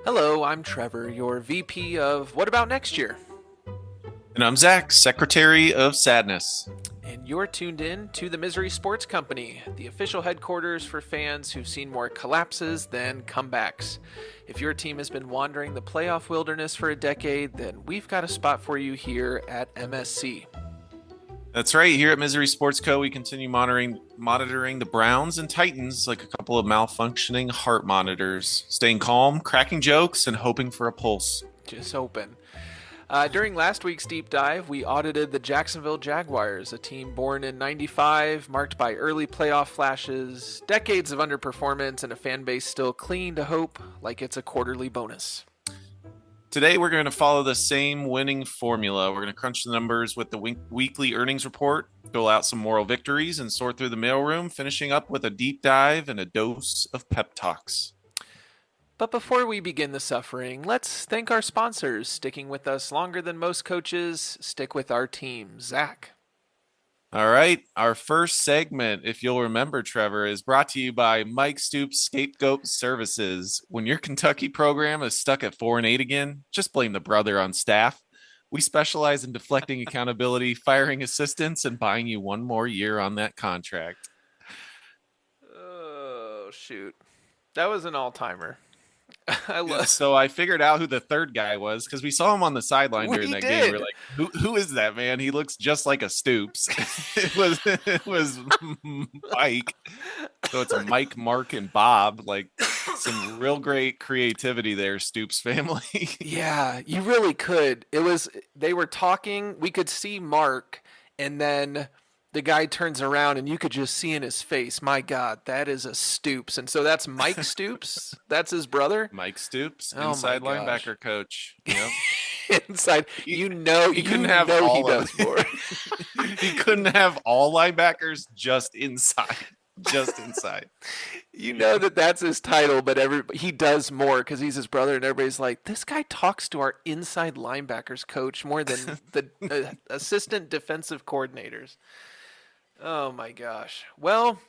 Hello, I'm Trevor, your VP of What About Next Year? And I'm Zach, Secretary of Sadness. And you're tuned in to the Misery Sports Company, the official headquarters for fans who've seen more collapses than comebacks. If your team has been wandering the playoff wilderness for a decade, then we've got a spot for you here at MSC. That's right. Here at Misery Sports Co., we continue monitoring the Browns and Titans like a couple of malfunctioning heart monitors, staying calm, cracking jokes, and hoping for a pulse. Just hoping. During last week's deep dive, we audited the Jacksonville Jaguars, a team born in '95, marked by early playoff flashes, decades of underperformance, and a fan base still clinging to hope like it's a quarterly bonus. Today, we're going to follow the same winning formula. We're going to crunch the numbers with the weekly earnings report, dole out some moral victories, and sort through the mailroom, finishing up with a deep dive and a dose of pep talks. But before we begin the suffering, let's thank our sponsors. Sticking with us longer than most coaches, stick with our team. Zach. All right. Our first segment, if you'll remember, Trevor, is brought to you by Mike Stoops Scapegoat Services. When your Kentucky program is stuck at 4-8 again, just blame the brother on staff. We specialize in deflecting accountability, firing assistants, and buying you one more year on that contract. Oh, shoot. That was an all-timer. So I figured out who the third guy was because we saw him on the sideline during that game. We're like, who is that man? He looks just like a Stoops. it was Mike. So it's Mike, Mark, and Bob. Like some real great creativity there, Stoops family. Yeah, you really could. They were talking, we could see Mark, and then the guy turns around and you could just see in his face, my God, that is a Stoops. And so that's Mike Stoops. That's his brother. Mike Stoops, Oh inside my gosh. linebacker coach. Yep. Inside, He couldn't have all he of does more. He couldn't have all linebackers just inside. Just inside. You know that's his title, but he does more because he's his brother, and everybody's like, this guy talks to our inside linebackers coach more than the assistant defensive coordinators. Oh my gosh. Well,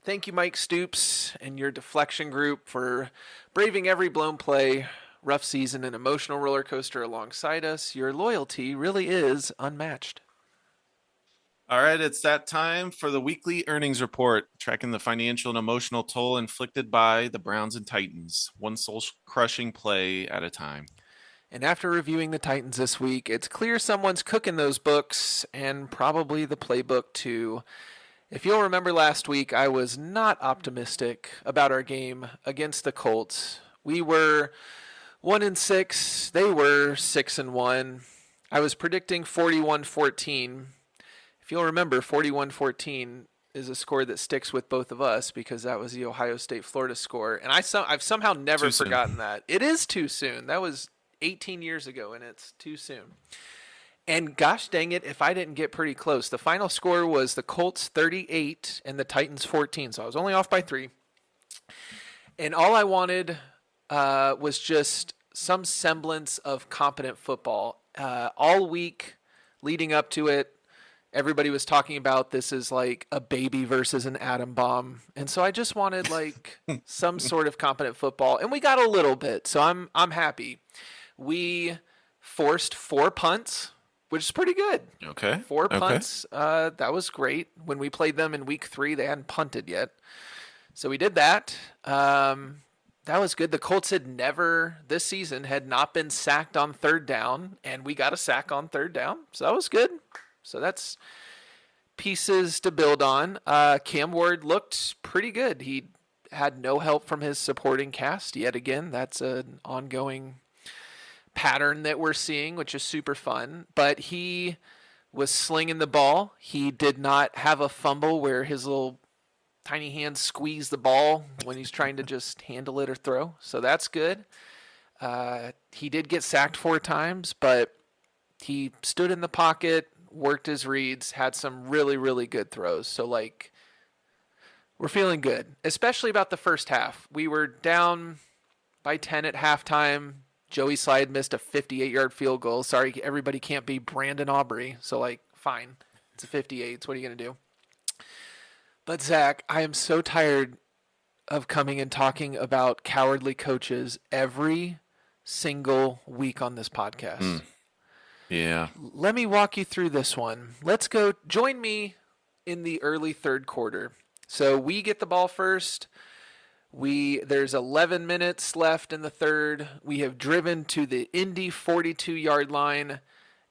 thank you, Mike Stoops, and your deflection group for braving every blown play, rough season, and emotional roller coaster alongside us. Your loyalty really is unmatched. All right, it's that time for the weekly earnings report, tracking the financial and emotional toll inflicted by the Browns and Titans, one soul-crushing play at a time. And after reviewing the Titans this week, it's clear someone's cooking those books and probably the playbook too. If you'll remember last week, I was not optimistic about our game against the Colts. We were 1-6, they were 6-1. I was predicting 41-14. If you'll remember, 41-14 is a score that sticks with both of us because that was the Ohio State-Florida score. And I've somehow never forgotten that. It is too soon. That was 18 years ago, and it's too soon. And gosh dang it, if I didn't get pretty close. The final score was the Colts 38 and the Titans 14, so I was only off by 3. And all I wanted was just some semblance of competent football. All week leading up to it, everybody was talking about this is like a baby versus an atom bomb. And so I just wanted like some sort of competent football, and we got a little bit, so I'm happy. We forced 4 punts, which is pretty good. Okay. 4 punts. That was great. When we played them in week 3, they hadn't punted yet. So we did that. That was good. The Colts had never, this season, had not been sacked on third down, and we got a sack on third down. So that was good. So that's pieces to build on. Cam Ward looked pretty good. He had no help from his supporting cast yet again. That's an ongoing pattern that we're seeing, which is super fun. But he was slinging the ball. He did not have a fumble where his little tiny hands squeeze the ball when he's trying to just handle it or throw. So that's good. He did get sacked 4 times, but he stood in the pocket, worked his reads, had some really, really good throws. So, like, we're feeling good, especially about the first half. We were down by 10 at halftime. Joey Slide missed a 58-yard field goal. Sorry, everybody can't be Brandon Aubrey. So, like, fine. It's a 58. So what are you going to do? But, Zach, I am so tired of coming and talking about cowardly coaches every single week on this podcast. Mm, yeah. Let me walk you through this one. Let's go. Join me in the early third quarter. So we get the ball first. There's 11 minutes left in the third. We have driven to the Indy 42-yard line,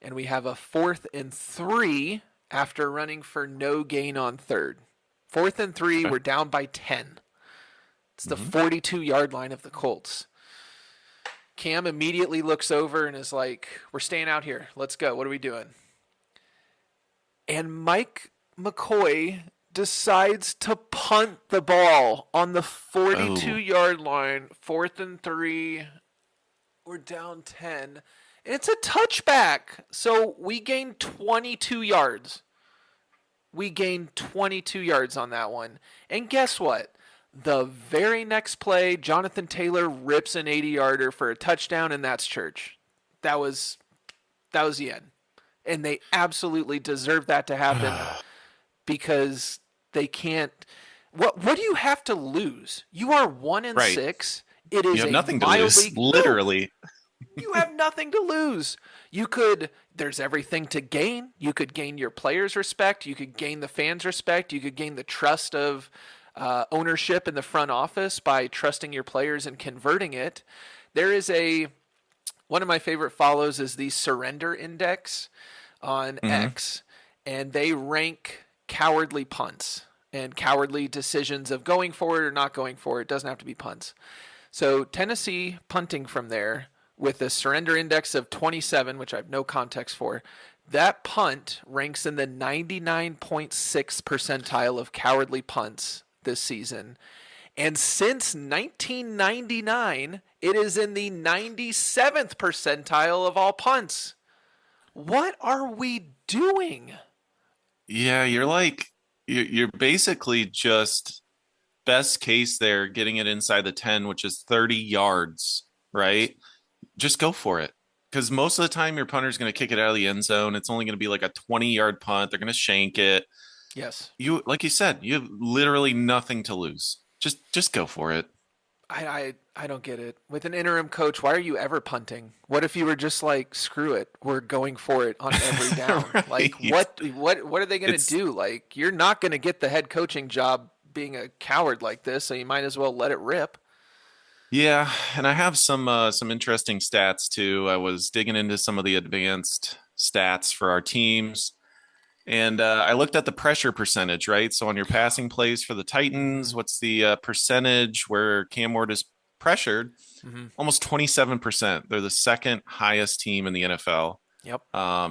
and we have a 4th and 3 after running for no gain on third. 4th and 3, Okay. we're down by 10. It's the Hmm. 42-yard line of the Colts. Cam immediately looks over and is like, "We're staying out here. Let's go. What are we doing?" And Mike McCoy decides to punt the ball on the Oh, 42-yard line, 4th and 3. We're down 10. And it's a touchback. So we gained 22 yards. We gained 22 yards on that one. And guess what? The very next play, Jonathan Taylor rips an 80-yarder for a touchdown, and that's church. That was the end. And they absolutely deserve that to happen because they can't. What do you have to lose? You are one and right. six. It You is have a nothing to lose, mildly no. literally. You have nothing to lose. There's everything to gain. You could gain your players' respect. You could gain the fans' respect. You could gain the trust of ownership in the front office by trusting your players and converting it. There is one of my favorite follows is the Surrender Index on Hmm. X, and they rank cowardly punts and cowardly decisions of going for it or not going for it. It doesn't have to be punts. So Tennessee punting from there with a surrender index of 27, which I have no context for. That punt ranks in the 99.6 percentile of cowardly punts this season. And since 1999, it is in the 97th percentile of all punts. What are we doing? Yeah, you're basically just best case there, getting it inside the 10, which is 30 yards, right? Just go for it. Because most of the time your punter's going to kick it out of the end zone. It's only going to be like a 20-yard punt. They're going to shank it. Yes. You, like you said, you have literally nothing to lose. Just go for it. I don't get it. With an interim coach, why are you ever punting? What if you were just like, screw it, we're going for it on every down? Like, Right. what are they going to It's do? Like, you're not going to get the head coaching job being a coward like this, so you might as well let it rip. Yeah, and I have some interesting stats too. I was digging into some of the advanced stats for our teams. And I looked at the pressure percentage, right? So on your passing plays for the Mm-hmm. Titans, what's the percentage where Cam Ward is pressured? Mm-hmm. Almost 27%. They're the second highest team in the NFL, Yep.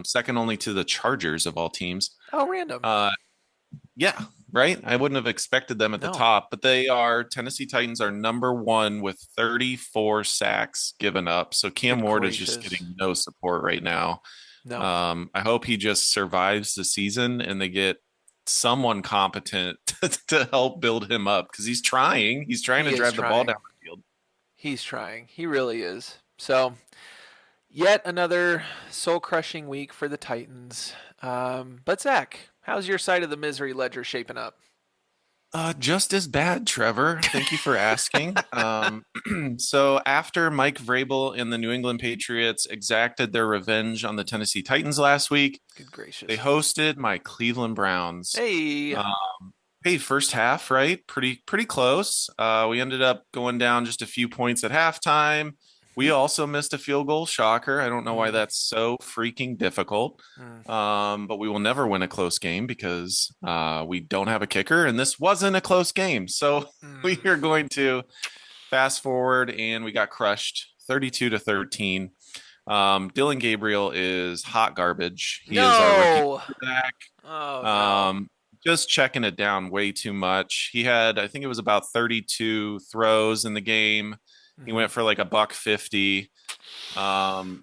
second only to the Chargers of all teams. Oh, random. Uh, yeah, right. I wouldn't have expected them at the No. top, but Tennessee Titans are number one with 34 sacks given up. So Cam Good Ward is just gracious. getting no support right now. No. I hope he just survives the season and they get someone competent to help build him up because he's trying. He's trying He to is drive the ball trying. down the field. He's trying. He really is. So, yet another soul crushing week for the Titans. But, Zach, how's your side of the misery ledger shaping up? Just as bad, Trevor. Thank you for asking. So after Mike Vrabel and the New England Patriots exacted their revenge on the Tennessee Titans last week, Good they gracious. hosted my Cleveland Browns. Hey. Hey, first half, right? Pretty close. We ended up going down just a few points at halftime. We Mm, also missed a field goal. Shocker. I don't know why mm, that's so freaking difficult. mm, But we will never win a close game because we don't have a kicker, and this wasn't a close game. So we mm. are going to fast forward, and we got crushed 32-13. Dylan Gabriel is hot garbage. He is our rookie No. quarterback. Oh, no. Um, just checking it down way too much. He had, I think it was about 32 throws in the game. He Hmm. went for like a buck 50.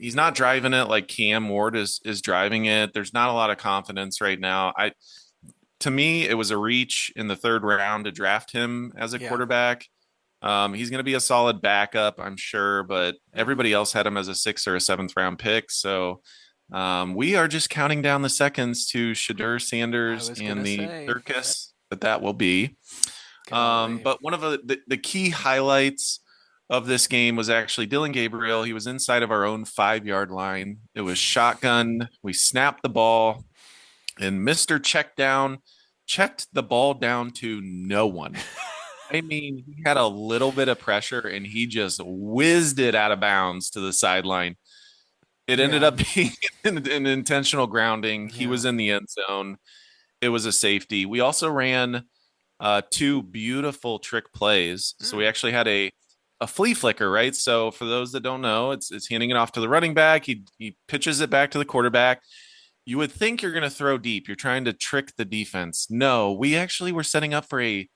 He's not driving it like Cam Ward is driving it. There's not a lot of confidence right now. To me, it was a reach in the third round to draft him as a Yeah. quarterback. He's going to be a solid backup, I'm sure, but Hmm. everybody else had him as a sixth or a seventh round pick. So we are just counting down the seconds to Shadur I Sanders was going and to the say. circus that will be. Golly. But one of the key highlights of this game was actually Dylan Gabriel. He was inside of our own 5 yard line. It was shotgun. We snapped the ball, and Mr. Checkdown checked the ball down to no one. I mean, he had a little bit of pressure and he just whizzed it out of bounds to the sideline. It ended Yeah. up being an intentional grounding. He Yeah. was in the end zone. It was a safety. We also ran two beautiful trick plays. So we actually had a flea flicker, right? So for those that don't know, it's handing it off to the running back. He pitches it back to the quarterback. You would think you're going to throw deep. You're trying to trick the defense. No, we actually were setting up for a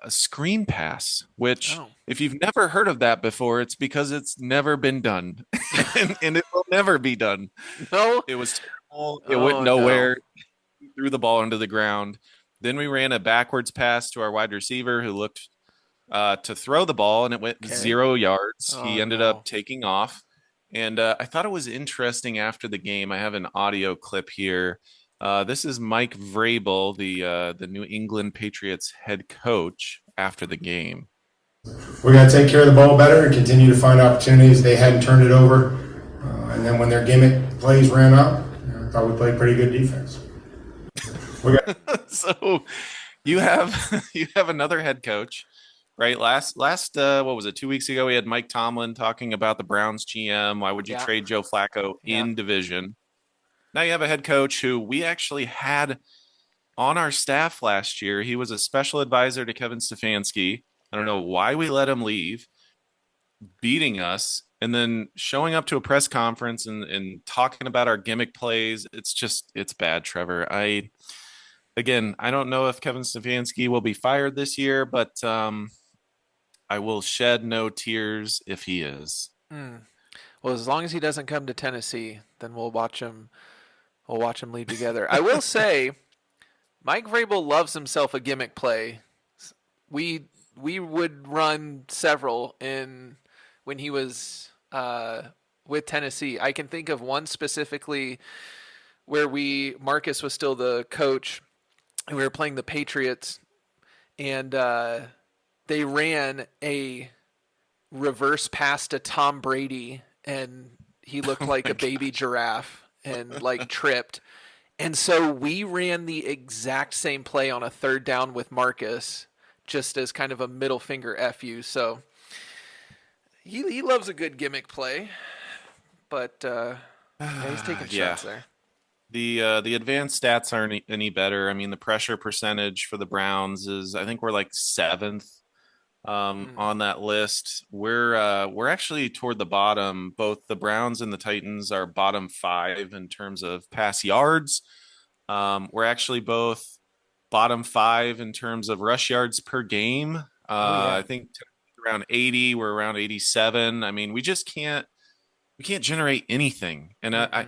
screen pass, which Oh. if you've never heard of that before, it's because it's never been done and it will never be done. No. It was terrible. It went Oh no. nowhere. Threw the ball into the ground. Then we ran a backwards pass to our wide receiver who looked to throw the ball, and it went Okay. 0 yards. Oh, He ended no. up taking off. And I thought it was interesting after the game. I have an audio clip here. This is Mike Vrabel, the New England Patriots head coach, after the game. We got to take care of the ball better and continue to find opportunities. They hadn't turned it over. And then when their gimmick plays ran up, I thought we played pretty good defense. So you have another head coach, right? Last what was it, 2 weeks ago, we had Mike Tomlin talking about the Browns GM. Why would you Yeah. trade Joe Flacco in division? Now you have a head coach who we actually had on our staff last year. He was a special advisor to Kevin Stefanski. I don't know why we let him leave, beating us and then showing up to a press conference and talking about our gimmick plays. It's bad, Trevor. I don't know if Kevin Stefanski will be fired this year, but I will shed no tears if he is. Well, as long as he doesn't come to Tennessee, then we'll watch him. We'll watch him lead together. I will say, Mike Vrabel loves himself a gimmick play. We would run several when he was with Tennessee. I can think of one specifically where Marcus was still the coach, and we were playing the Patriots, and they ran a reverse pass to Tom Brady, and he looked like a baby giraffe and like tripped. And so we ran the exact same play on a third down with Marcus, just as kind of a middle finger FU. So he loves a good gimmick play, but he's taking shots there. The advanced stats aren't any better. I mean, the pressure percentage for the Browns is, I think we're like 7th on that list. We're actually toward the bottom. Both the Browns and the Titans are bottom 5 in terms of pass yards. We're actually both bottom 5 in terms of rush yards per game. I think around 80. We're around 87. I mean, we can't generate anything. And I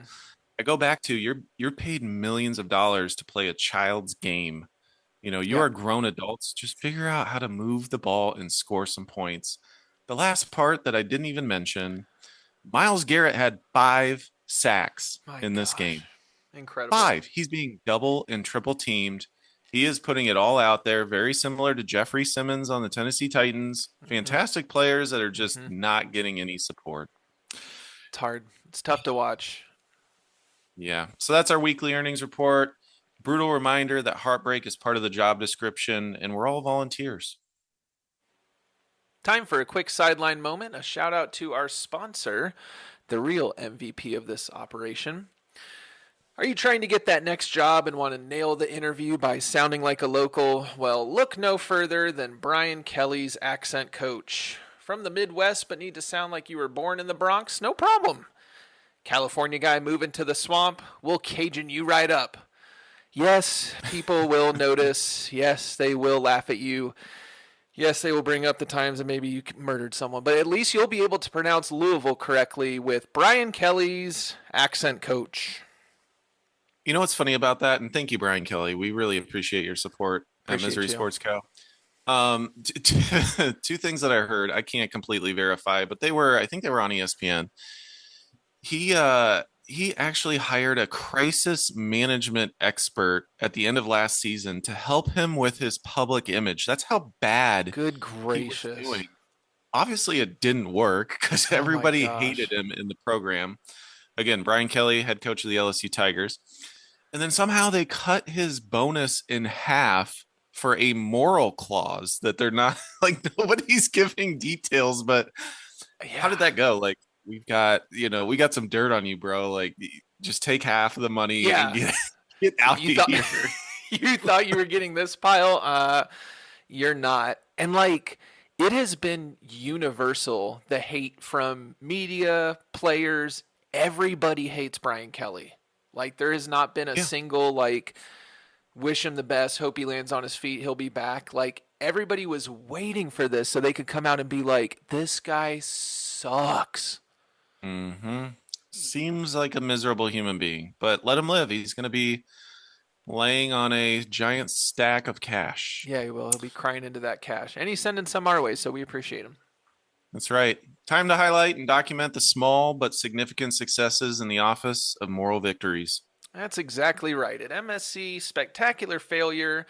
go back to you're paid millions of dollars to play a child's game. You are grown adults. Just figure out how to move the ball and score some points. The last part that I didn't even mention, Myles Garrett had 5 sacks in this game. Incredible. 5. He's being double and triple teamed. He is putting it all out there, very similar to Jeffrey Simmons on the Tennessee Titans. Fantastic players that are just not getting any support. It's hard. It's tough to watch. Yeah. So that's our weekly earnings report. Brutal reminder that heartbreak is part of the job description, and we're all volunteers. Time for a quick sideline moment. A shout out to our sponsor, the real MVP of this operation. Are you trying to get that next job and want to nail the interview by sounding like a local? Well, look no further than Brian Kelly's accent coach. From the Midwest, but need to sound like you were born in the Bronx? No problem. California guy moving to the swamp? We'll Cajun you right up. Yes, people will notice. Yes, they will laugh at you. Yes, they will bring up the times that maybe you murdered someone. But at least you'll be able to pronounce Louisville correctly with Brian Kelly's accent coach. You know what's funny about that? And thank you, Brian Kelly. We really appreciate your support at Misery Sports Co. Two things that I heard, I can't completely verify, but I think they were on ESPN. He he actually hired a crisis management expert at the end of last season to help him with his public image. That's how bad Good he was gracious. doing. Obviously, it didn't work because Oh my everybody hated gosh. him in the program. Again, Brian Kelly, head coach of the LSU Tigers. And then somehow they cut his bonus in half for a moral clause that they're not like nobody's giving details, but how Yeah. did that go? Like we got some dirt on you, bro. Like just take half of the money and Yeah. get out of You thought here. you thought you were getting this pile? You're not. And like it has been universal, the hate from media, players, everybody hates Brian Kelly. Like there has not been a Yeah. single like wish him the best, hope he lands on his feet, he'll be back. Like everybody was waiting for this so they could come out and be like, this guy sucks. Mm-hmm. Seems like a miserable human being, but let him live. He's going to be laying on a giant stack of cash. Yeah, he will. He'll be crying into that cash. And he's sending some our way, so we appreciate him. That's right. Time to highlight and document the small but significant successes in the office of moral victories. That's exactly right. At MSC, spectacular failure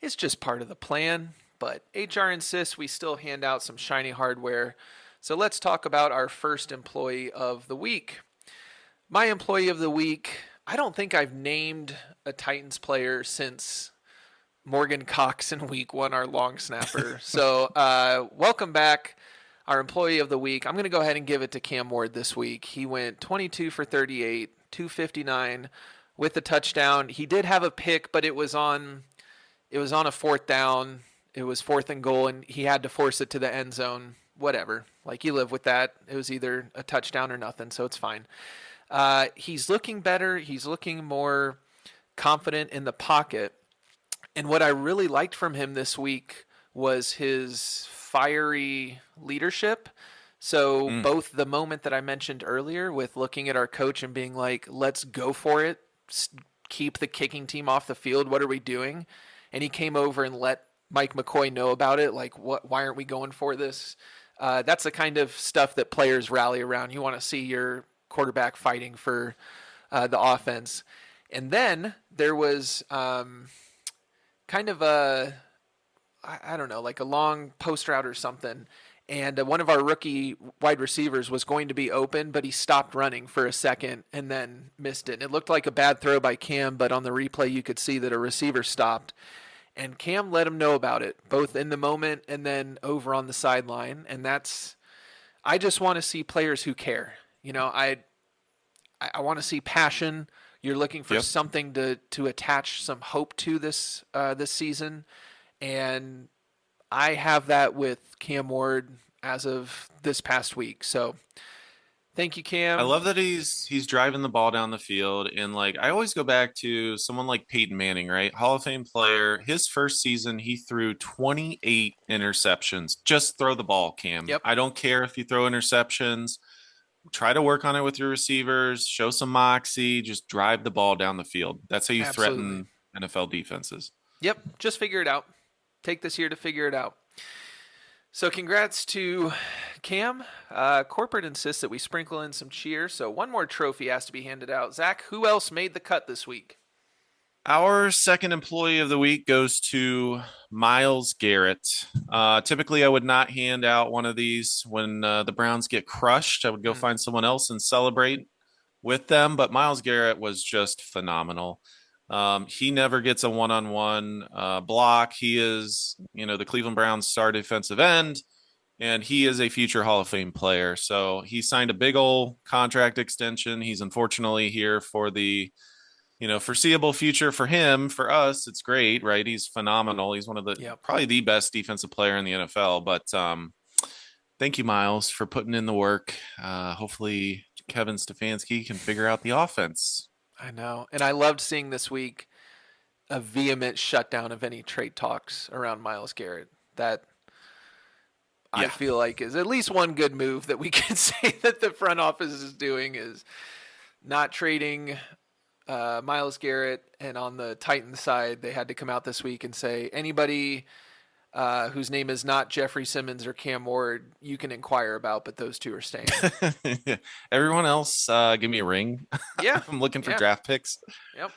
is just part of the plan, but HR insists we still hand out some shiny hardware. So let's talk about our first employee of the week. My employee of the week, I don't think I've named a Titans player since Morgan Cox in week one, our long snapper. So welcome back, our employee of the week. I'm going to go ahead and give it to Cam Ward this week. He went 22 for 38, 259 with the touchdown. He did have a pick, but it was on a fourth down. It was fourth and goal, and he had to force it to the end zone. Whatever. Like, you live with that. It was either a touchdown or nothing, so it's fine. He's looking better. He's looking more confident in the pocket. And what I really liked from him this week was his fiery leadership. So, Mm, both the moment that I mentioned earlier with looking at our coach and being like, let's go for it, keep the kicking team off the field. What are we doing? And he came over and let Mike McCoy know about it. Like, why aren't we going for this? That's the kind of stuff that players rally around. You want to see your quarterback fighting for the offense. And then there was kind of I don't know, like a long post route or something. And one of our rookie wide receivers was going to be open, but he stopped running for a second and then missed it. And it looked like a bad throw by Cam, but on the replay you could see that a receiver stopped. And Cam let him know about it, both in the moment and then over on the sideline. And I just want to see players who care. You know, I want to see passion. You're looking for yep. something to attach some hope to this season, and I have that with Cam Ward as of this past week. So thank you, I Cam. love that he's driving the ball down the field, and like I always go back to someone like Peyton Manning, right? Hall of Fame player. His first season, he threw 28 interceptions. Just throw the ball, Cam. Yep, I don't care if you throw interceptions. Try to work on it with your receivers. Show some moxie. Just drive the ball down the field. That's how you absolutely. threaten NFL defenses. Yep, just figure it out. Take this year to figure it out. So congrats to Cam. Corporate insists that we sprinkle in some cheer. So one more trophy has to be handed out. Zach, who else made the cut this week? Our second employee of the week goes to Miles Garrett. Typically, I would not hand out one of these when the Browns get crushed. I would go find someone else and celebrate with them. But Miles Garrett was just phenomenal. He never gets a one-on-one block. He is, the Cleveland Browns star defensive end, and he is a future Hall of Fame player. So he signed a big old contract extension. He's unfortunately here for the foreseeable future for him. For us, it's great, right? He's phenomenal. He's one of the Yep. probably the best defensive player in the NFL. But thank you, Miles, for putting in the work. Hopefully, Kevin Stefanski can figure out the offense. I know. And I loved seeing this week a vehement shutdown of any trade talks around Miles Garrett. That I Yeah. feel like is at least one good move that we can say that the front office is doing is not trading Miles Garrett. And on the Titans side, they had to come out this week and say anybody whose name is not Jeffrey Simmons or Cam Ward, you can inquire about, but those two are staying. Everyone else, give me a ring. Yeah. I'm looking for Yeah. draft picks. Yep.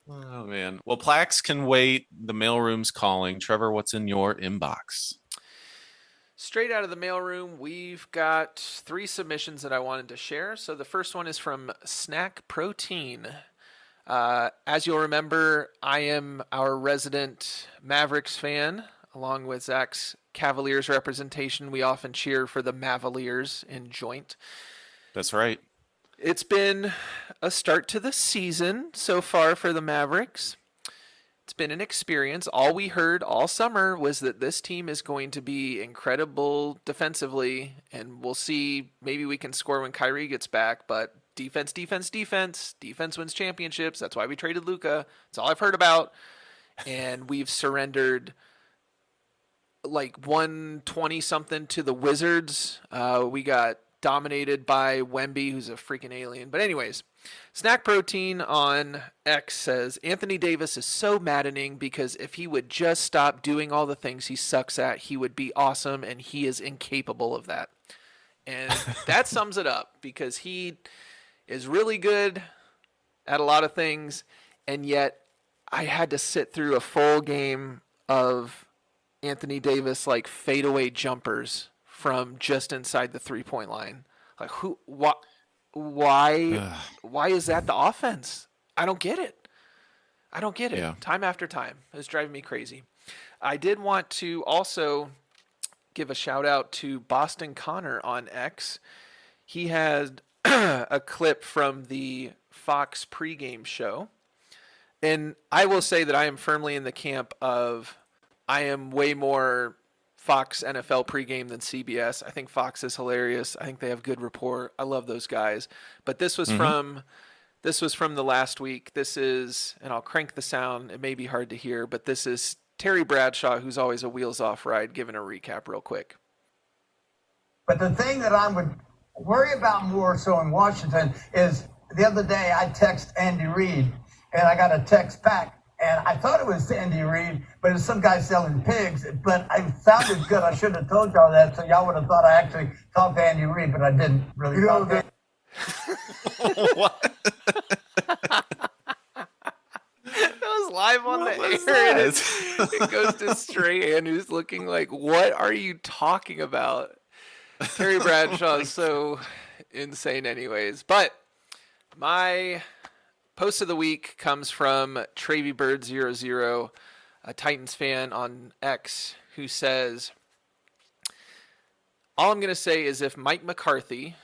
Oh man. Well, Plax can wait. The mailroom's calling. Trevor, what's in your inbox? Straight out of the mailroom, we've got 3 submissions that I wanted to share. So the first one is from Snack Protein. As you'll remember, I am our resident Mavericks fan, along with Zach's Cavaliers representation. We often cheer for the Mavaliers in joint. That's right. It's been a start to the season so far for the Mavericks. It's been an experience. All we heard all summer was that this team is going to be incredible defensively, and we'll see. Maybe we can score when Kyrie gets back, but defense, defense, defense. Defense wins championships. That's why we traded Luka. That's all I've heard about. And we've surrendered like 120-something to the Wizards. We got dominated by Wemby, who's a freaking alien. But anyways, Snack Protein on X says, Anthony Davis is so maddening because if he would just stop doing all the things he sucks at, he would be awesome, and he is incapable of that. And that sums it up, because he is really good at a lot of things, and yet I had to sit through a full game of Anthony Davis like fadeaway jumpers from just inside the 3-point line. Like, why is that the offense? I don't get it. Yeah. Time after time. It's driving me crazy. I did want to also give a shout out to Boston Connor on X. He had a clip from the Fox pregame show. And I will say that I am firmly in the camp of I am way more Fox NFL pregame than CBS. I think Fox is hilarious. I think they have good rapport. I love those guys. But this was from the last week. This is, and I'll crank the sound. It may be hard to hear, but this is Terry Bradshaw, who's always a wheels off ride, giving a recap real quick. But the thing that I would worry about more so in Washington is the other day I text Andy Reid and I got a text back. And I thought it was Andy Reid, but it's some guy selling pigs. But I sounded good. I should have told y'all that, so y'all would have thought I actually talked to Andy Reid, but I didn't really talk to him. What? That was live on the air. And it goes to Strahan, who's looking like, what are you talking about? Terry Bradshaw is so insane anyways. But my post of the week comes from TravyBird00, a Titans fan on X, who says, all I'm going to say is if Mike McCarthy,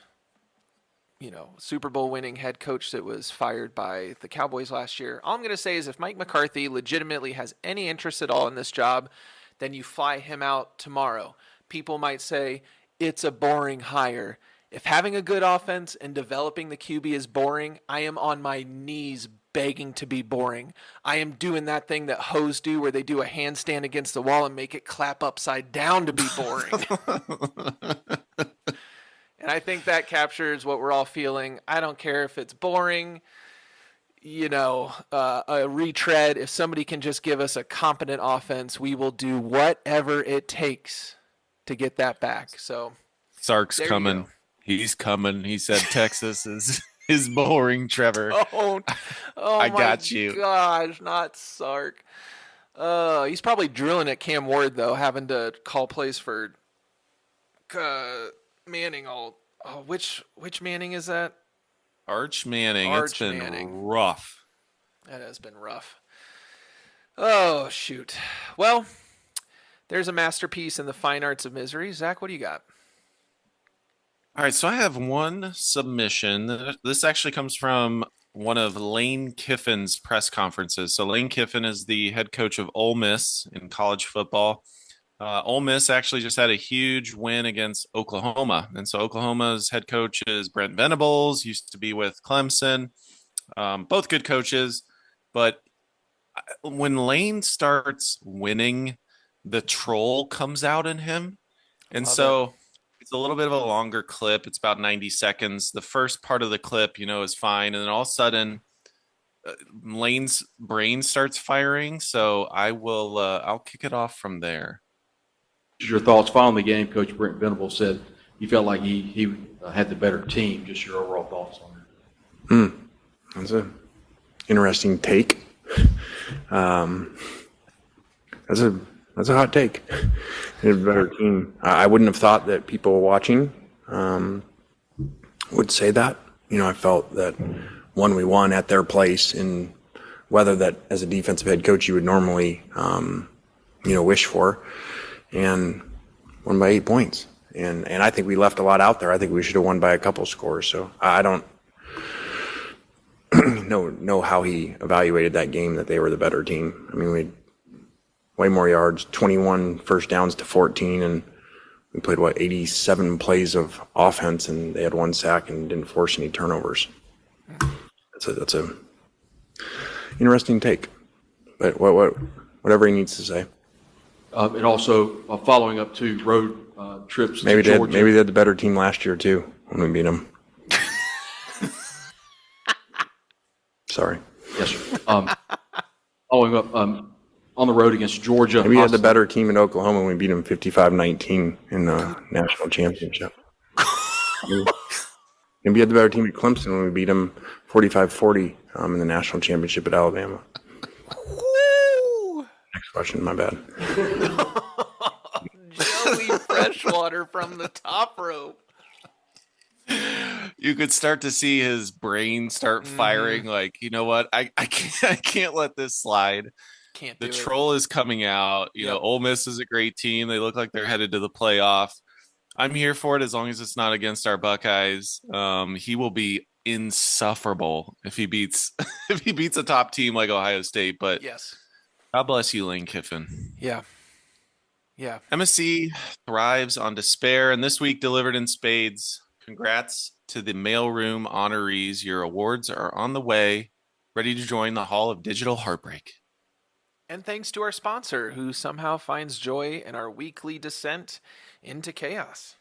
Super Bowl winning head coach that was fired by the Cowboys last year, all I'm going to say is if Mike McCarthy legitimately has any interest at all in this job, then you fly him out tomorrow. People might say it's a boring hire. If having a good offense and developing the QB is boring, I am on my knees begging to be boring. I am doing that thing that hoes do where they do a handstand against the wall and make it clap upside down to be boring. And I think that captures what we're all feeling. I don't care if it's boring, a retread. If somebody can just give us a competent offense, we will do whatever it takes to get that back. So Sark's coming. He's coming. He said Texas is boring, Trevor. Oh I got you. Gosh, not Sark. He's probably drilling at Cam Ward, though, having to call plays for Manning. Which Manning is that? Arch Manning. It's been Manning. rough. That has been rough. Oh, shoot. Well, there's a masterpiece in the fine arts of misery. Zach, what do you got? All right, so I have one submission. This actually comes from one of Lane Kiffin's press conferences. So Lane Kiffin is the head coach of Ole Miss in college football. Ole Miss actually just had a huge win against Oklahoma. And so Oklahoma's head coach is Brent Venables, used to be with Clemson. Both good coaches. But when Lane starts winning, the troll comes out in him. And so it's a little bit of a longer clip. It's about 90 seconds. The first part of the clip, is fine. And then all of a sudden, Lane's brain starts firing. So I'll kick it off from there. Your thoughts following the game? Coach Brent Venables said he felt like he had the better team. Just your overall thoughts on it. That's an interesting take. That's a hot take. They have a better team. I wouldn't have thought that people watching would say that. I felt that we won at their place in weather that as a defensive head coach you would normally wish for, and won by 8 points. And I think we left a lot out there. I think we should have won by a couple scores. So I don't know how he evaluated that game, that they were the better team. I mean, we had way more yards, 21 first downs to 14, and we played 87 plays of offense, and they had 1 sack and didn't force any turnovers. That's a interesting take, but whatever he needs to say. And also following up to road trips Maybe to Georgia. maybe they had the better team last year too when we beat them. Sorry. Yes, sir. Following up on the road against Georgia. Maybe we had the better team in Oklahoma when we beat them 55-19 in the national championship. Maybe we had the better team at Clemson when we beat them 45-40 in the national championship at Alabama. Woo! Next question, my bad. Joey Freshwater from the top rope. You could start to see his brain start firing. Like, you know what? I can't let this slide. Can't The do troll is coming out. You know, Ole Miss is a great team. They look like they're headed to the playoff. I'm here for it as long as it's not against our Buckeyes. He will be insufferable if he beats a top team like Ohio State. But Yes. God bless you, Lane Kiffin. Yeah. MSC thrives on despair, and this week delivered in spades. Congrats to the mailroom honorees. Your awards are on the way, ready to join the Hall of Digital Heartbreak. And thanks to our sponsor, who somehow finds joy in our weekly descent into chaos.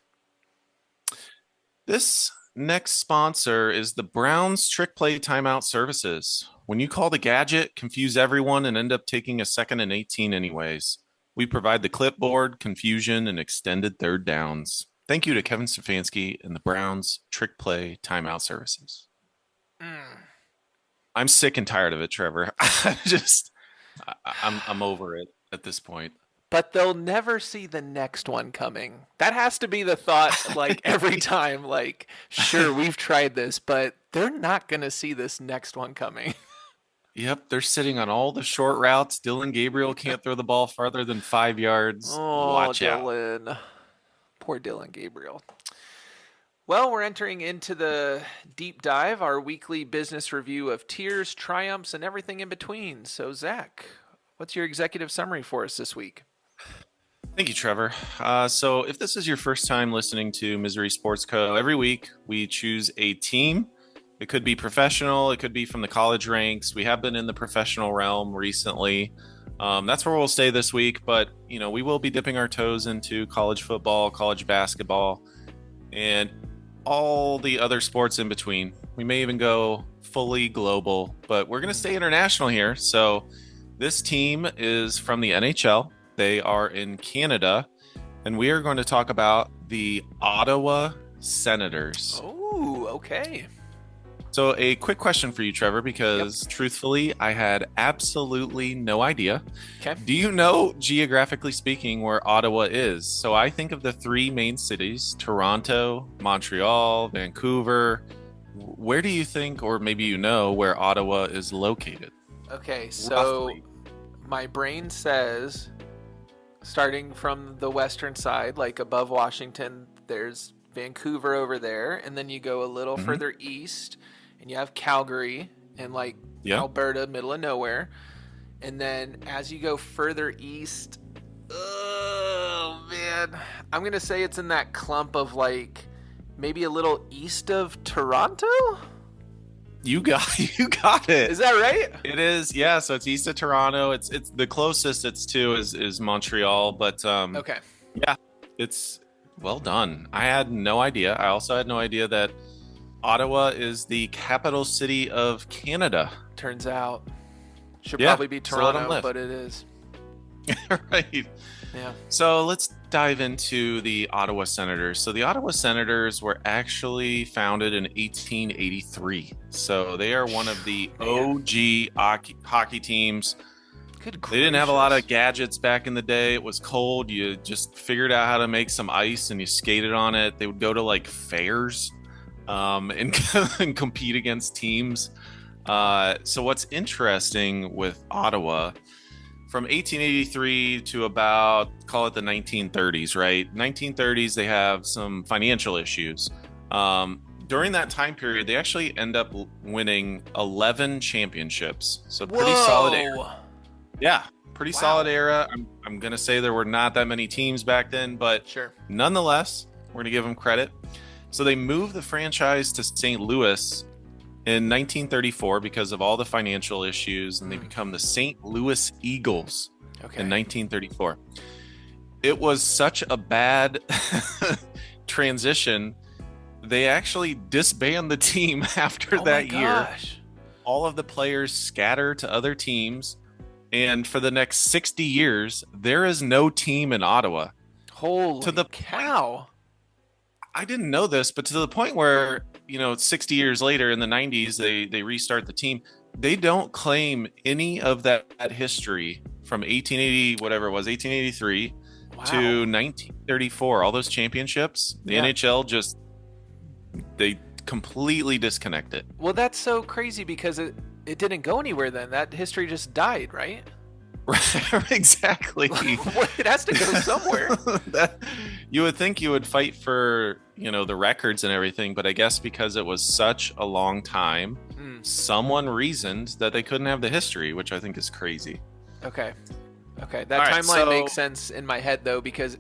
This next sponsor is the Browns Trick Play Timeout Services. When you call the gadget, confuse everyone, and end up taking a 2nd and 18 anyways. We provide the clipboard, confusion, and extended third downs. Thank you to Kevin Stefanski and the Browns Trick Play Timeout Services. I'm sick and tired of it, Trevor. I'm over it at this point. But they'll never see the next one coming. That has to be the thought, like, every time. Like, sure, we've tried this, but they're not going to see this next one coming. Yep, they're sitting on all the short routes. Dylan Gabriel can't throw the ball farther than 5 yards. Oh, Watch out. Dylan. Poor Dylan Gabriel. Well, we're entering into the deep dive, our weekly business review of tears, triumphs, and everything in between. So, Zach, what's your executive summary for us this week? Thank you, Trevor. So if this is your first time listening to Misery Sports Co., every week we choose a team. It could be professional. It could be from the college ranks. We have been in the professional realm recently. That's where we'll stay this week. But, you know, we will be dipping our toes into college football, college basketball, and all the other sports in between. We may even go fully global, but we're going to stay international here. So this team is from the NHL. They are in Canada, and we are going to talk about the Ottawa Senators. Oh, okay. So a quick question for you, Trevor, because truthfully, I had absolutely no idea. Okay. Do you know, geographically speaking, where Ottawa is? So I think of the 3 main cities, Toronto, Montreal, Vancouver. Where do you think, or maybe you know, where Ottawa is located? Okay, so Roughly. my brain says, starting from the western side, like above Washington, there's Vancouver over there, and then you go a little further east, and you have Calgary and like Alberta, middle of nowhere. And then as you go further east, oh man, I'm gonna say it's in that clump of like maybe a little east of Toronto. You got it. Is that right? It is, yeah. So it's east of Toronto. It's the closest it's to is Montreal, but Okay. yeah, it's well done. I had no idea. I also had no idea that Ottawa is the capital city of Canada. Turns out, should Yeah, probably be so let 'em Toronto, live. but it is. Right. Yeah. So let's dive into the Ottawa Senators. So the Ottawa Senators were actually founded in 1883. So they are one of the OG hockey teams. Good They didn't have a lot of gracious. gadgets back in the day. It was cold. You just figured out how to make some ice and you skated on it. They would go to like fairs and and compete against teams. So what's interesting with Ottawa, from 1883 to about, call it the 1930s, right? 1930s, they have some financial issues. During that time period, they actually end up winning 11 championships. So pretty solid era. Yeah, pretty solid era. I'm going to say there were not that many teams back then, but Sure. nonetheless, we're going to give them credit. So they moved the franchise to St. Louis in 1934 because of all the financial issues, and they become the St. Louis Eagles in 1934. It was such a bad transition. They actually disband the team after that year. All of the players scatter to other teams. And for the next 60 years, there is no team in Ottawa. Holy cow. I didn't know this, but to the point where, 60 years later in the 90s, they restart the team. They don't claim any of that history from 1880, whatever it was, 1883 to 1934. All those championships, the NHL they completely disconnect it. Well, that's so crazy because it didn't go anywhere then. That history just died, right? Exactly. It has to go somewhere. You would think you would fight for, the records and everything, but I guess because it was such a long time, someone reasoned that they couldn't have the history, which I think is crazy. Okay. That All right, timeline so- makes sense in my head though, because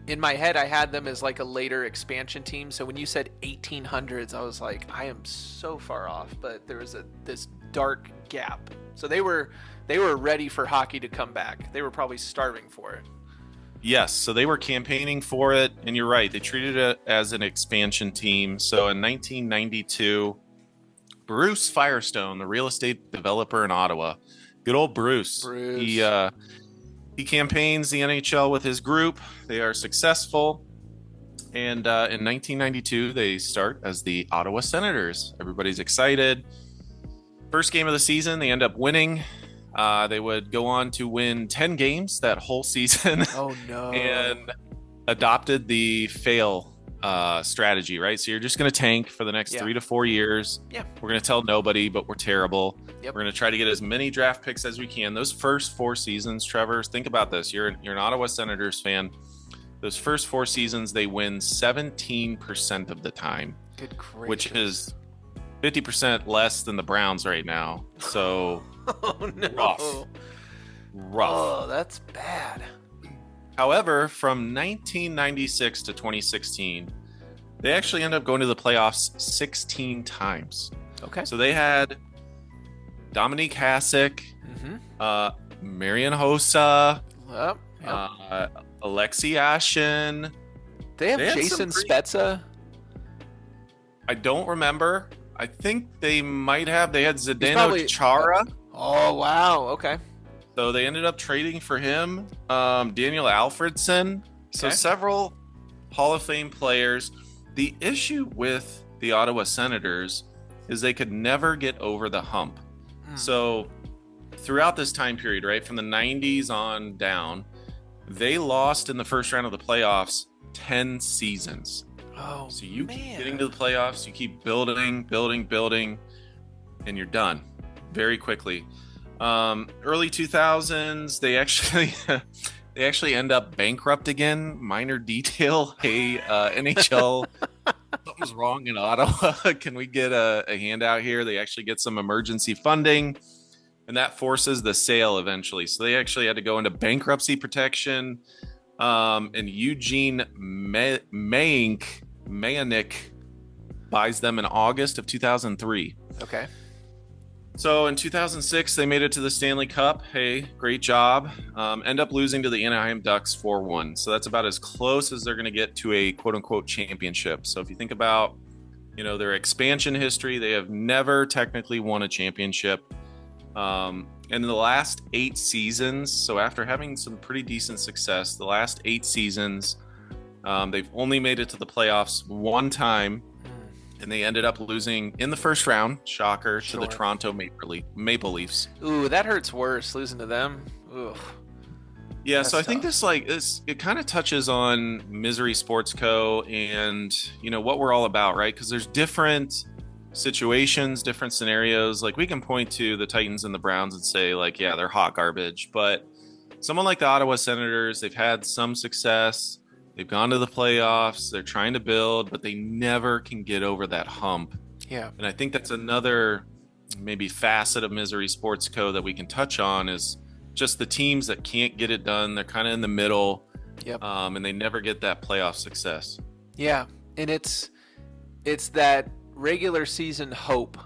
in my head I had them as like a later expansion team. So when you said 1800s, I was like, I am so far off, but there was this dark gap. So they were ready for hockey to come back. They were probably starving for it. Yes, so they were campaigning for it, and you're right. They treated it as an expansion team. So in 1992, Bruce Firestone, the real estate developer in Ottawa, good old Bruce. He campaigns the NHL with his group. They are successful. And in 1992, they start as the Ottawa Senators. Everybody's excited. First game of the season, they end up winning. They would go on to win 10 games that whole season. Oh, no. And adopted the fail strategy, right? So you're just going to tank for the next 3 to 4 years. Yeah. We're going to tell nobody, but we're terrible. Yep. We're going to try to get as many draft picks as we can. Those first 4 seasons, Trevor, think about this. You're an Ottawa Senators fan. Those first 4 seasons, they win 17% of the time. Good gracious. Which is 50% less than the Browns right now. So Oh, no. rough. Oh, that's bad. However, from 1996 to 2016, they actually end up going to the playoffs 16 times. Okay. So they had Dominique Hasek, Marian Hossa, Alexei Ashen. They have They had Jason some Spezza. I don't remember. I think they might have. They had Zdeno probably- Chara. Oh, wow. Okay. So they ended up trading for him. Daniel Alfredson. So Okay. several Hall of Fame players. The issue with the Ottawa Senators is they could never get over the hump. So throughout this time period, right, from the 90s on down, they lost in the first round of the playoffs 10 seasons. Oh, So you man. keep getting to the playoffs, you keep building, and you're done very quickly. Early 2000s, they actually end up bankrupt again. Minor detail. Hey, NHL, something's wrong in Ottawa. Can we get a handout here? They actually get some emergency funding, and that forces the sale eventually. So they actually had to go into bankruptcy protection. And Eugene Mayanik buys them in August of 2003. Okay. So in 2006, they made it to the Stanley Cup. Hey, great job. End up losing to the Anaheim Ducks 4-1. So that's about as close as they're going to get to a quote-unquote championship. So if you think about, their expansion history, they have never technically won a championship. And in the last 8 seasons, so after having some pretty decent success, the last 8 seasons, they've only made it to the playoffs one time, and they ended up losing in the first round, shocker, to the Toronto Maple Leafs. Ooh, that hurts worse, losing to them. Ooh. Yeah, That's so I think tough. it kind of touches on Misery Sports Co. and, what we're all about, right? Because there's different situations, different scenarios. Like, we can point to the Titans and the Browns and say, like, yeah, they're hot garbage. But someone like the Ottawa Senators, they've had some success. They've gone to the playoffs. They're trying to build, but they never can get over that hump. Yeah. And I think that's another maybe facet of Misery Sports Co. that we can touch on is just the teams that can't get it done. They're kind of in the middle. Yep. And they never get that playoff success. Yeah. And it's that regular season hope,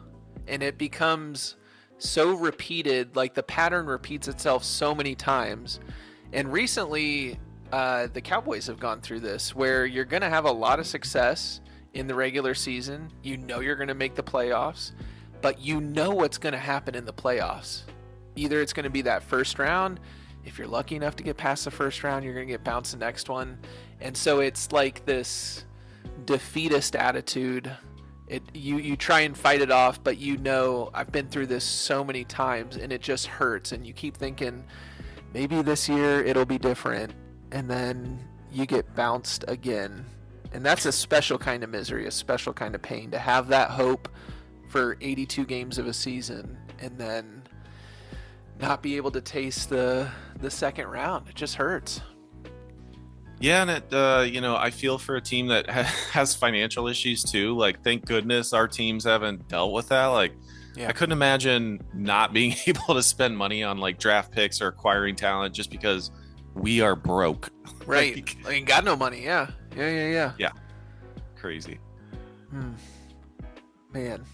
and it becomes so repeated, like the pattern repeats itself so many times. And recently, the Cowboys have gone through this, where you're going to have a lot of success in the regular season. You're going to make the playoffs, but what's going to happen in the playoffs. Either it's going to be that first round. If you're lucky enough to get past the first round, you're going to get bounced the next one. And so it's like this defeatist attitude. You try and fight it off, but I've been through this so many times, and it just hurts. And you keep thinking, maybe this year it'll be different. And then you get bounced again. And that's a special kind of misery, a special kind of pain, to have that hope for 82 games of a season and then not be able to taste the second round. It just hurts. Yeah, and it, I feel for a team that has financial issues too. Like, thank goodness our teams haven't dealt with that. Like, Yeah. I couldn't imagine not being able to spend money on like draft picks or acquiring talent just because we are broke. Right. I ain't got no money. Yeah. Yeah. Crazy. Man.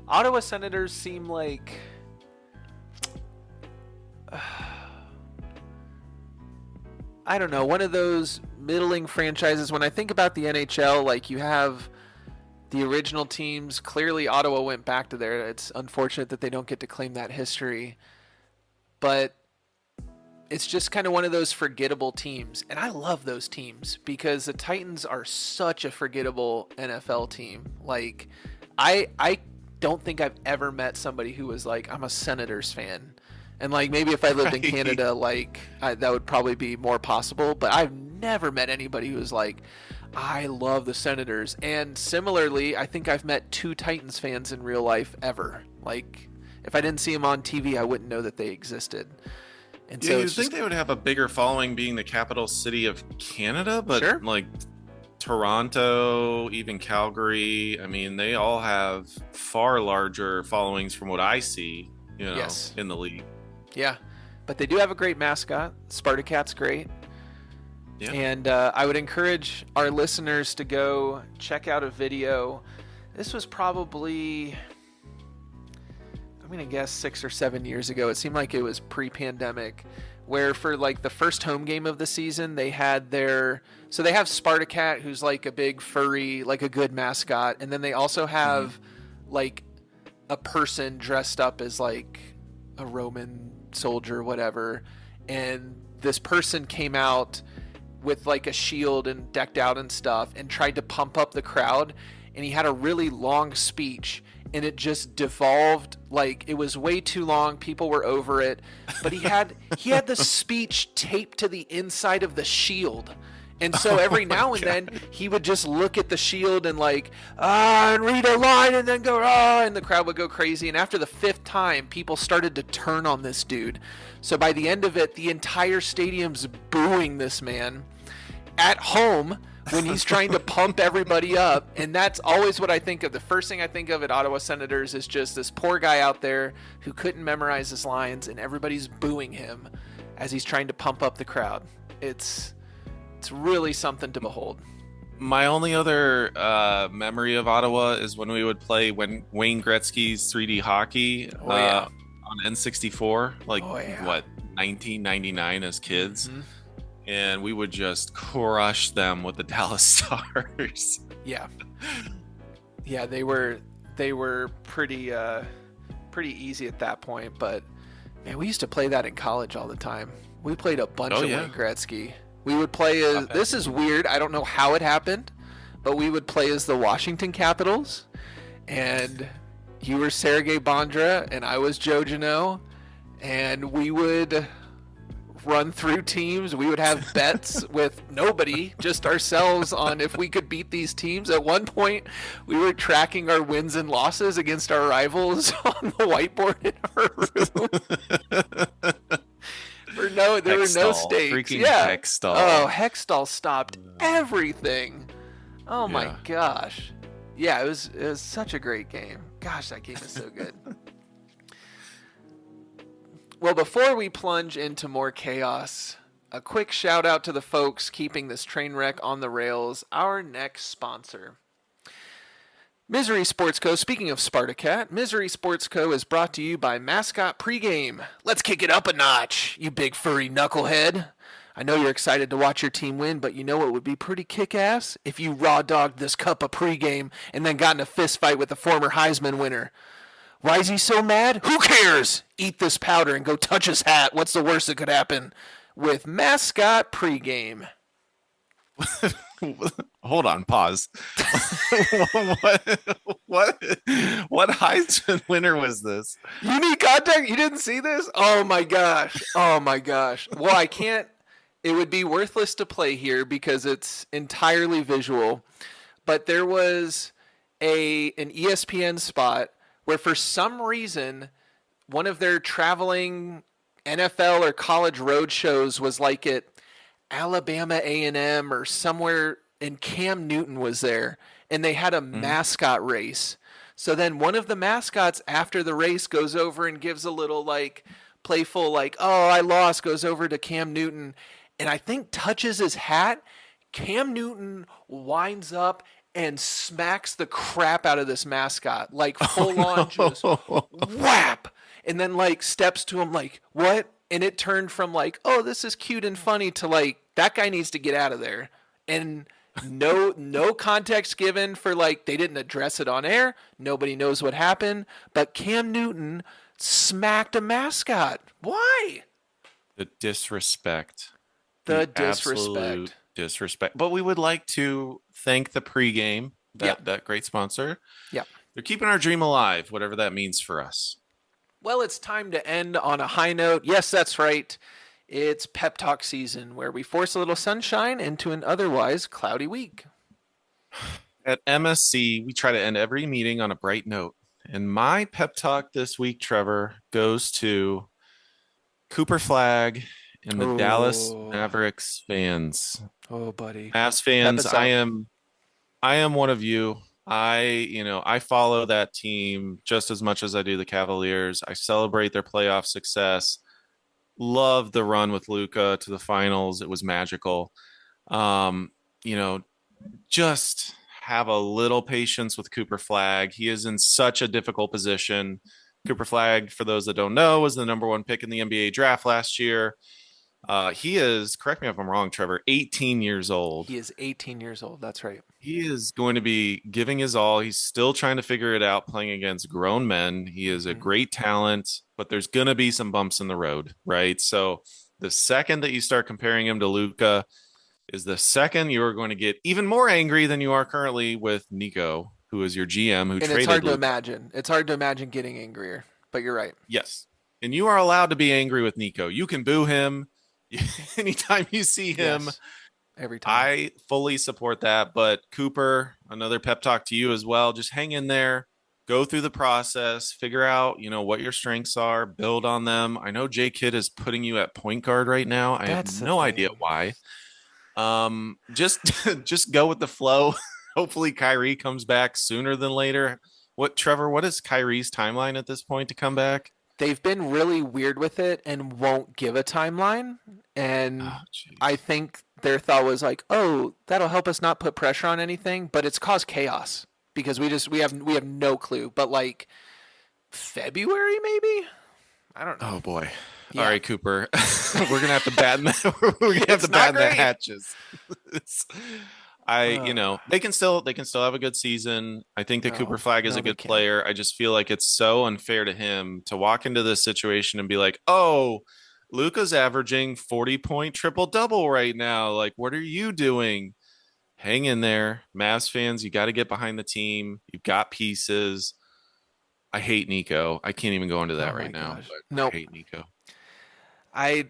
Ottawa Senators seem like I don't know, one of those middling franchises. When I think about the NHL, like, you have the original teams. Clearly Ottawa went back to there. It's unfortunate that they don't get to claim that history. But it's just kind of one of those forgettable teams. And I love those teams because the Titans are such a forgettable NFL team. Like, I don't think I've ever met somebody who was like, I'm a Senators fan. And like, maybe if I lived in Canada, like, that would probably be more possible. But I've never met anybody who was like, I love the Senators. And similarly, I think I've met 2 Titans fans in real life ever. Like, if I didn't see them on TV, I wouldn't know that they existed. And Yeah, so you'd it's think just, they would have a bigger following being the capital city of Canada, but Sure. like Toronto, even Calgary, I mean, they all have far larger followings from what I see, Yes. in the league. yeah. But they do have a great mascot. Spartacat's great. Yeah. And I would encourage our listeners to go check out a video. This was probably, I'm going to guess 6 or 7 years ago. It seemed like it was pre-pandemic, where for like the first home game of the season, they had so they have Spartacat, who's like a big furry, like a good mascot. And then they also have like a person dressed up as like a Roman soldier, whatever. And this person came out with like a shield and decked out and stuff and tried to pump up the crowd. And he had a really long speech, and it just devolved. Like, it was way too long. People were over it, but he had the speech taped to the inside of the shield. And so every now and then he would just look at the shield and like, and read a line and then go, and the crowd would go crazy. And after the 5th time, people started to turn on this dude. So by the end of it, the entire stadium's booing this man at home when he's trying to pump everybody up. And that's always what I think of. The first thing I think of at Ottawa Senators is just this poor guy out there who couldn't memorize his lines, and everybody's booing him as he's trying to pump up the crowd. It's really something to behold. My only other memory of Ottawa is when we would play Wayne Gretzky's 3D hockey on N64, like 1999 as kids. Mm-hmm. And we would just crush them with the Dallas Stars. Yeah, they were pretty pretty easy at that point. But man, we used to play that in college all the time. We played a bunch of Wayne Gretzky. We would play as, this is weird, I don't know how it happened, but we would play as the Washington Capitals, and you were Sergei Bondra, and I was Joe Janot, and we would run through teams. We would have bets with nobody, just ourselves, on if we could beat these teams. At one point, we were tracking our wins and losses against our rivals on the whiteboard in our room. There were no stakes. Freaking Hextall. Oh, Hextall stopped everything. Oh my gosh. Yeah, it was such a great game. Gosh, that game is so good. Well, before we plunge into more chaos, a quick shout out to the folks keeping this train wreck on the rails, our next sponsor. Misery Sports Co. Speaking of Spartacat, Misery Sports Co. is brought to you by Mascot Pregame. Let's kick it up a notch, you big furry knucklehead. I know you're excited to watch your team win, but you know what would be pretty kick-ass? If you raw-dogged this cup of pregame and then got in a fist fight with the former Heisman winner. Why is he so mad? Who cares? Eat this powder and go touch his hat. What's the worst that could happen? With Mascot Pregame. Hold on, pause. what Heisman winner was this? Unique contact? You didn't see this? Oh my gosh. Well, I can't. It would be worthless to play here because it's entirely visual. But there was an ESPN spot where for some reason one of their traveling NFL or college road shows was like at Alabama A&M or somewhere, and Cam Newton was there, and they had a mascot race. So then one of the mascots after the race goes over and gives a little like playful like, oh, I lost, goes over to Cam Newton and I think touches his hat. Cam Newton winds up and smacks the crap out of this mascot, like full on just whap, and then like steps to him like, what? And it turned from like, oh, this is cute and funny to like, that guy needs to get out of there. And no context given for like, they didn't address it on air. Nobody knows what happened, but Cam Newton smacked a mascot. Why? The disrespect. The absolute disrespect. But we would like to thank the pregame, that great sponsor. Yeah. They're keeping our dream alive, whatever that means for us. Well, it's time to end on a high note. Yes, that's right. It's pep talk season where we force a little sunshine into an otherwise cloudy week. At MSC, we try to end every meeting on a bright note. And my pep talk this week, Trevor, goes to Cooper Flag and the Dallas Mavericks fans. Oh, buddy. Mavs fans, I am one of you. I follow that team just as much as I do the Cavaliers. I celebrate their playoff success. Love the run with Luka to the finals. It was magical. Just have a little patience with Cooper Flag. He is in such a difficult position. Cooper Flag, for those that don't know, was the number one pick in the NBA draft last year. He is, correct me if I'm wrong, Trevor, 18 years old. He is 18 years old. That's right. He is going to be giving his all. He's still trying to figure it out playing against grown men. He is a great talent, but there's going to be some bumps in the road, right? So the second that you start comparing him to Luka is the second you are going to get even more angry than you are currently with Nico, who is your GM, who traded it's hard Luka. to imagine. It's hard to imagine getting angrier, but you're right. Yes. And you are allowed to be angry with Nico. You can boo him anytime you see him. Yes. Every time. I fully support that. But Cooper, another pep talk to you as well. Just hang in there, go through the process, figure out, what your strengths are, build on them. I know J Kidd is putting you at point guard right now. I have no idea why. Just go with the flow. Hopefully Kyrie comes back sooner than later. Trevor, what is Kyrie's timeline at this point to come back? They've been really weird with it and won't give a timeline. And I think their thought was like, oh, that'll help us not put pressure on anything, but it's caused chaos because we have no clue. But like February, maybe? I don't know. Oh boy. Yeah. All right, Cooper. We're gonna have to batten the hatches. They can still have a good season. I think that Cooper Flag is a good player. I just feel like it's so unfair to him to walk into this situation and be like, oh, Luka's averaging 40-point triple-double right now. Like, what are you doing? Hang in there. Mavs fans, you got to get behind the team. You've got pieces. I hate Nico. I can't even go into that right now. Nope. I hate Nico. I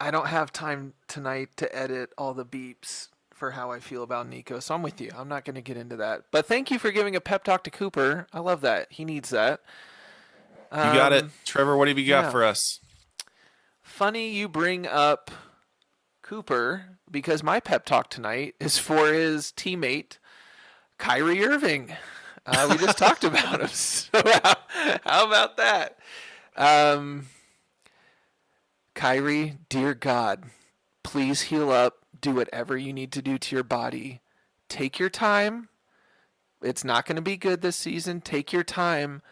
don't have time tonight to edit all the beeps for how I feel about Nico, so I'm with you. I'm not going to get into that. But thank you for giving a pep talk to Cooper. I love that. He needs that. You got it. Trevor, what have you got for us? Funny you bring up Cooper, because my pep talk tonight is for his teammate, Kyrie Irving. We just talked about him. So how about that? Kyrie, dear God, please heal up. Do whatever you need to do to your body. Take your time. It's not going to be good this season. Take your time.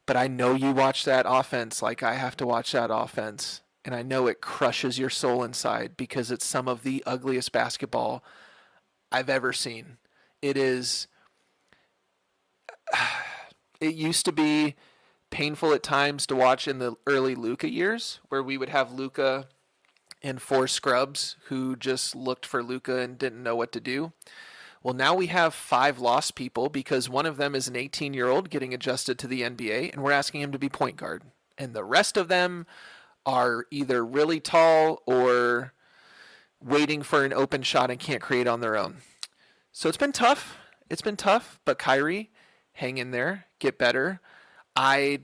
But I know you watch that offense like I have to watch that offense. And I know it crushes your soul inside because it's some of the ugliest basketball I've ever seen. It is. It used to be painful at times to watch in the early Luka years, where we would have Luka and 4 scrubs who just looked for Luka and didn't know what to do. Well, now we have 5 lost people because one of them is an 18-year-old getting adjusted to the NBA, and we're asking him to be point guard. And the rest of them are either really tall or waiting for an open shot and can't create on their own. So it's been tough. It's been tough, but Kyrie, hang in there, get better. I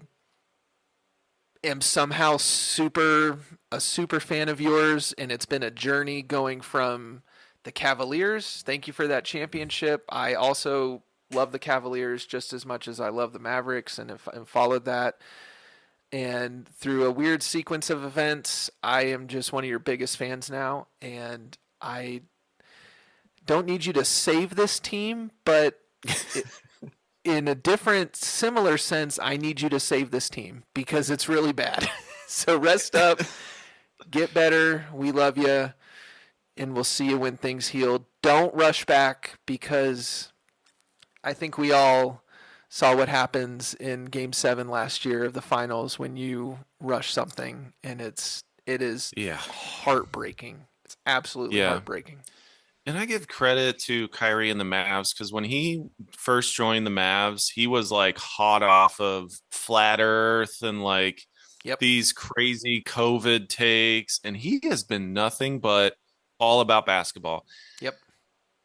am somehow a super fan of yours, and it's been a journey going from the Cavaliers. Thank you for that championship. I also love the Cavaliers just as much as I love the Mavericks and followed that. And through a weird sequence of events, I am just one of your biggest fans now, and I don't need you to save this team, but in a different, similar sense, I need you to save this team because it's really bad. So rest up, get better. We love you, and we'll see you when things heal. Don't rush back because I think we all saw what happens in Game 7 last year of the finals when you rush something, and it is heartbreaking. It's absolutely heartbreaking. And I give credit to Kyrie and the Mavs because when he first joined the Mavs, he was like hot off of flat earth and like these crazy COVID takes. And he has been nothing but all about basketball. Yep.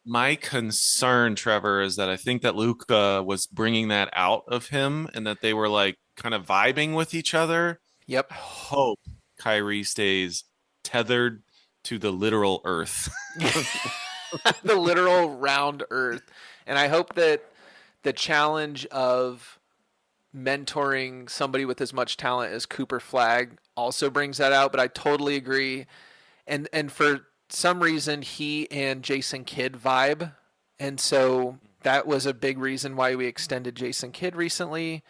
My concern, Trevor, is that I think that Luka was bringing that out of him and that they were like kind of vibing with each other. Yep. I hope Kyrie stays tethered to the literal earth. The literal round earth. And I hope that the challenge of mentoring somebody with as much talent as Cooper Flag also brings that out. But I totally agree. And for some reason, he and Jason Kidd vibe. And so that was a big reason why we extended Jason Kidd recently.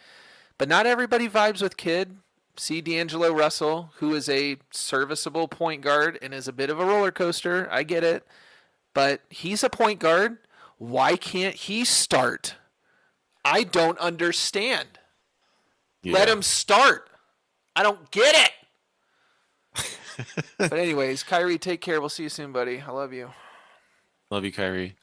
But not everybody vibes with Kidd. See D'Angelo Russell, who is a serviceable point guard and is a bit of a roller coaster. I get it. But he's a point guard. Why can't he start? I don't understand. Yeah. Let him start. I don't get it. But anyways, Kyrie, take care. We'll see you soon, buddy. I love you. Love you, Kyrie.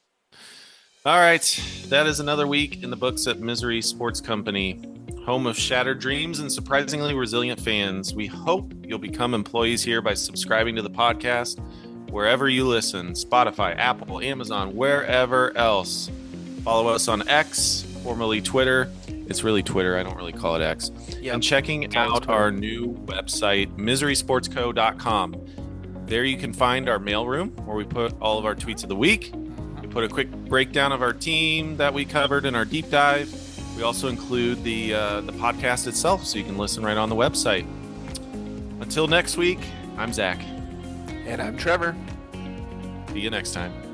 All right. That is another week in the books at Misery Sports Company, home of shattered dreams and surprisingly resilient fans. We hope you'll become employees here by subscribing to the podcast wherever you listen, Spotify, Apple, Amazon, wherever else. Follow us on X, formerly Twitter. It's really Twitter. I don't really call it X. Yep. And checking out our new website, miserysportsco.com. There you can find our mailroom where we put all of our tweets of the week. We put a quick breakdown of our team that we covered in our deep dive. We also include the podcast itself so you can listen right on the website. Until next week, I'm Zach. And I'm Trevor. See you next time.